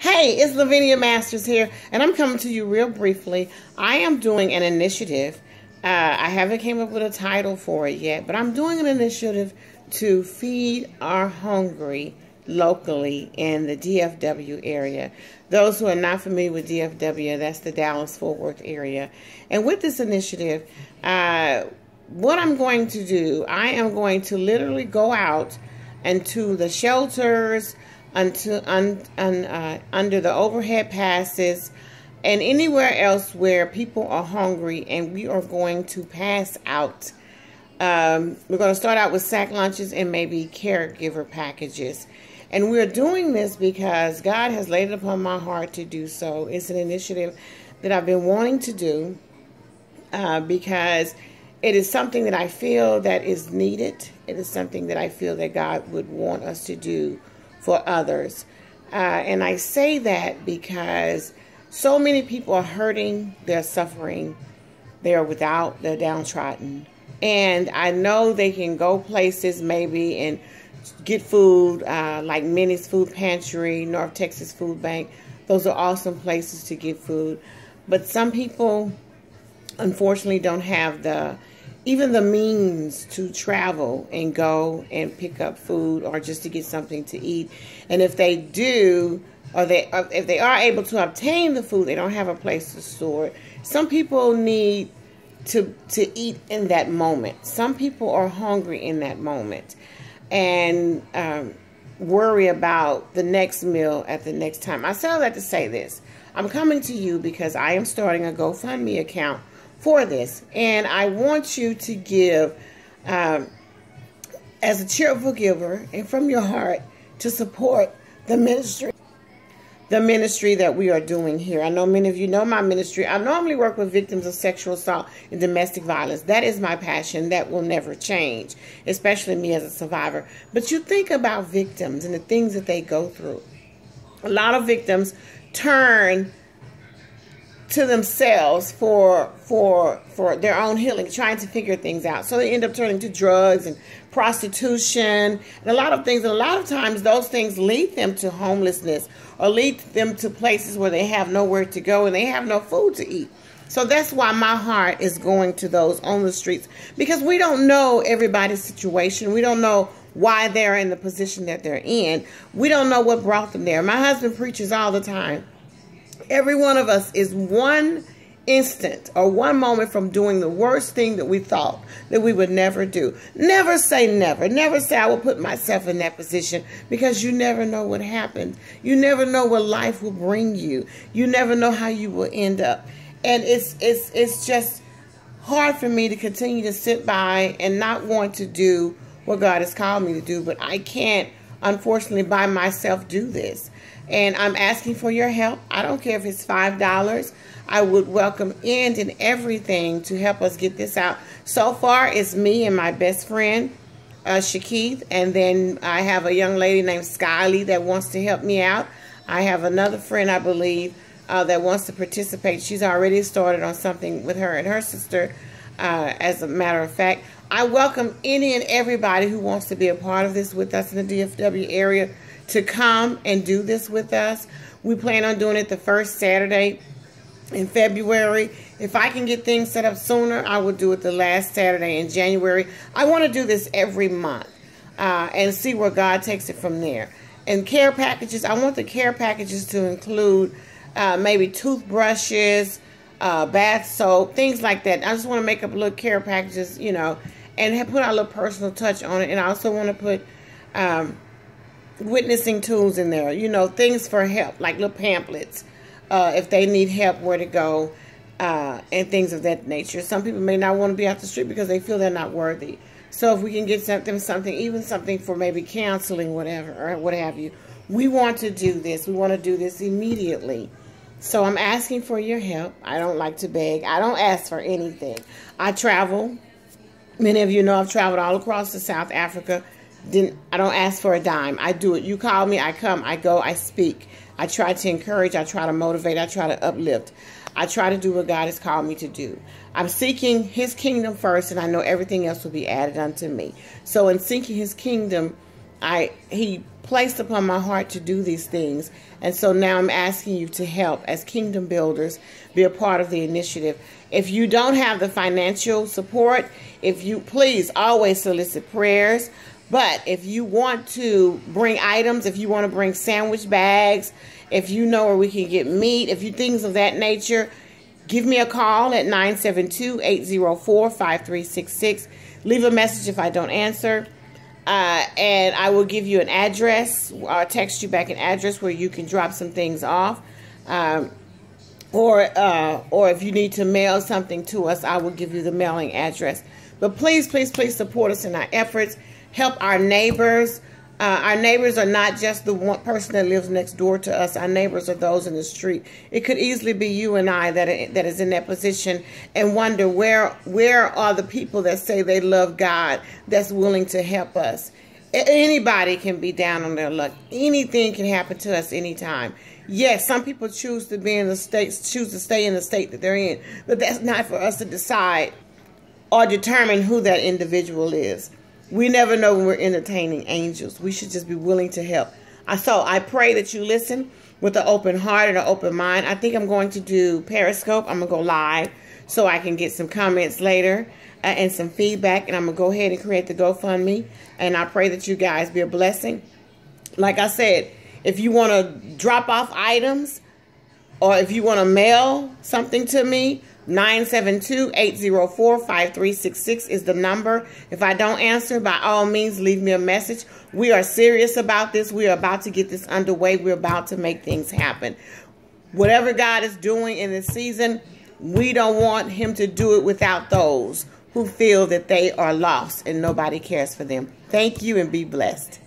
Hey, it's Lavinia Masters here, and I'm coming to you real briefly. I am doing an initiative. I haven't came up with a title for it yet, but I'm doing an initiative to feed our hungry locally in the DFW area. Those who are not familiar with DFW, that's the Dallas-Fort Worth area. And with this initiative, what I'm going to do, I am going to literally go out into the shelters, under the overhead passes, and anywhere else where people are hungry, and we are going to pass out. We're going to start out with sack lunches and maybe caregiver packages. And we're doing this because God has laid it upon my heart to do so. It's an initiative that I've been wanting to do because it is something that I feel that is needed. It is something that I feel that God would want us to do for others. And I say that because so many people are hurting, they're suffering, they're without, they're downtrodden. And I know they can go places maybe and get food, like Minnie's Food Pantry, North Texas Food Bank. Those are awesome places to get food. But some people, unfortunately, don't have even the means to travel and go and pick up food or just to get something to eat. And if they do, or if they are able to obtain the food, they don't have a place to store it. Some people need to eat in that moment. Some people are hungry in that moment and worry about the next meal at the next time. I say all that to say this. I'm coming to you because I am starting a GoFundMe account for this, and I want you to give as a cheerful giver and from your heart to support the ministry that we are doing here. I know many of you know my ministry. I normally work with victims of sexual assault and domestic violence. That is my passion. That will never change, especially me as a survivor. But you think about victims and the things that they go through. A lot of victims turn to themselves for their own healing, trying to figure things out. So they end up turning to drugs and prostitution and a lot of things. And a lot of times those things lead them to homelessness or lead them to places where they have nowhere to go and they have no food to eat. So that's why my heart is going to those on the streets, because we don't know everybody's situation. We don't know why they're in the position that they're in. We don't know what brought them there. My husband preaches all the time. Every one of us is one instant or one moment from doing the worst thing that we thought that we would never do. Never say never. Never say I will put myself in that position, because you never know what happened. You never know what life will bring you. You never know how you will end up. And it's just hard for me to continue to sit by and not want to do what God has called me to do, but I can't, unfortunately, by myself do this. And I'm asking for your help. I don't care if it's $5. I would welcome any and everything to help us get this out. So far, it's me and my best friend, Shakeith. And then I have a young lady named Skylee that wants to help me out. I have another friend, I believe, that wants to participate. She's already started on something with her and her sister, as a matter of fact. I welcome any and everybody who wants to be a part of this with us in the DFW area to come and do this with us. We plan on doing it the first Saturday in February. If I can get things set up sooner, I will do it the last Saturday in January. I want to do this every month and see where God takes it from there. And care packages, I want the care packages to include maybe toothbrushes, bath soap, things like that. I just want to make up little care packages, you know, and put our little personal touch on it. And I also want to put witnessing tools in there, you know, things for help, like little pamphlets, if they need help, where to go, and things of that nature. Some people may not want to be out the street because they feel they're not worthy. So if we can get something, even something for maybe counseling, whatever, or what have you, we want to do this. We want to do this immediately. So I'm asking for your help. I don't like to beg. I don't ask for anything. I travel. Many of you know I've traveled all across to South Africa. I don't ask for a dime. I do it. You call me, I come, I go, I speak. I try to encourage, I try to motivate, I try to uplift. I try to do what God has called me to do. I'm seeking His kingdom first, and I know everything else will be added unto me. So in seeking His kingdom, He placed upon my heart to do these things. And so now I'm asking you to help as kingdom builders, be a part of the initiative. If you don't have the financial support, if you please always solicit prayers. But if you want to bring items, if you want to bring sandwich bags, if you know where we can get meat, if you things of that nature, give me a call at 972-804-5366. Leave a message if I don't answer. And I will give you an address. I'll text you back an address where you can drop some things off. Or if you need to mail something to us, I will give you the mailing address. But please, please, please support us in our efforts. Help our neighbors. Our neighbors are not just the one person that lives next door to us. Our neighbors are those in the street. It could easily be you and I that is in that position and wonder where are the people that say they love God that's willing to help us. Anybody can be down on their luck. Anything can happen to us anytime. Yes, some people choose to be in the states, choose to stay in the state that they're in, but that's not for us to decide or determine who that individual is. We never know when we're entertaining angels. We should just be willing to help. So I pray that you listen with an open heart and an open mind. I think I'm going to do Periscope. I'm going to go live so I can get some comments later and some feedback. And I'm going to go ahead and create the GoFundMe. And I pray that you guys be a blessing. Like I said, if you want to drop off items or if you want to mail something to me, 972-804-5366 is the number. If I don't answer, by all means, leave me a message. We are serious about this. We are about to get this underway. We're about to make things happen. Whatever God is doing in this season, we don't want him to do it without those who feel that they are lost and nobody cares for them. Thank you and be blessed.